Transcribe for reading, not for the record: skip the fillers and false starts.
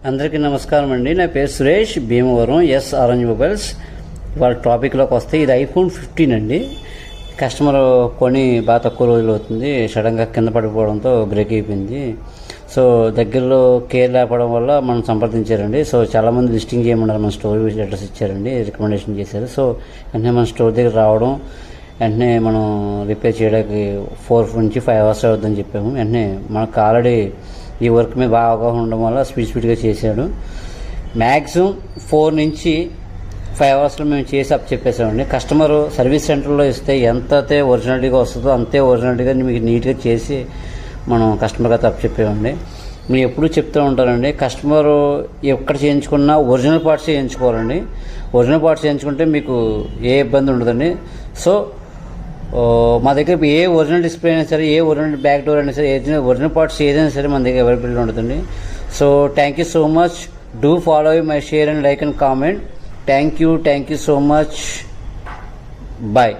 అందరికీ నమస్కారం అండి. నా పేరు Suresh, Bhimavaram, S Orange Mobiles. వాళ్ళ టాపిక్లోకి వస్తే ఇది ఐఫోన్ 15 అండి. కస్టమర్ కొని బాగా తక్కువ రోజులు అవుతుంది, సడన్గా కింద పడిపోవడంతో బ్రేక్ అయిపోయింది. సో దగ్గరలో కేర్ లేకపోవడం వల్ల మనం సంప్రదించారండి. సో చాలామంది లిస్టింగ్ చేయమన్నారు, మన స్టోర్ అడ్రస్ ఇచ్చారండి, రికమెండేషన్ చేశారు. సో వెంటనే మన స్టోర్ దగ్గర రావడం, వెంటనే మనం రిపేర్ చేయడానికి 4 నుంచి 5 అవర్స్ అవుతుందని చెప్పాము. వెంటనే మనకు ఆల్రెడీ ఈ వర్క్ మీద బాగా అవగాహన ఉండడం వల్ల స్పీడ్గా చేశాడు. మ్యాక్సిమం 4 నుంచి 5 అవర్స్లో మేము చేసి అప్ చెప్పేసామండి. కస్టమర్ సర్వీస్ సెంటర్లో ఇస్తే ఎంతైతే ఒరిజినాలిటీగా వస్తుందో అంతే ఒరిజినాలిటీగా మీకు నీట్గా చేసి మనం కస్టమర్గా అప్ చెప్పామండి. మేము ఎప్పుడూ చెప్తూ ఉంటారండి, కస్టమర్ ఎక్కడ చేయించుకున్నా ఒరిజినల్ పార్ట్స్ చేయించుకోవాలండి. ఒరిజినల్ పార్ట్స్ చేయించుకుంటే మీకు ఏ ఇబ్బంది ఉండదండి. సో మా దగ్గర ఏ ఒరిజినల్ డిస్ప్లే అయినా సరే, ఏ ఒరిజినల్ బ్యాక్ డోర్ అయినా సరే, ఒరిజినల్ పార్ట్స్ ఏదైనా సరే మన దగ్గర అవైలబిలిటీ ఉంటుందండి. So thank you so much. Do follow my share and like and comment. Thank you so much. Bye.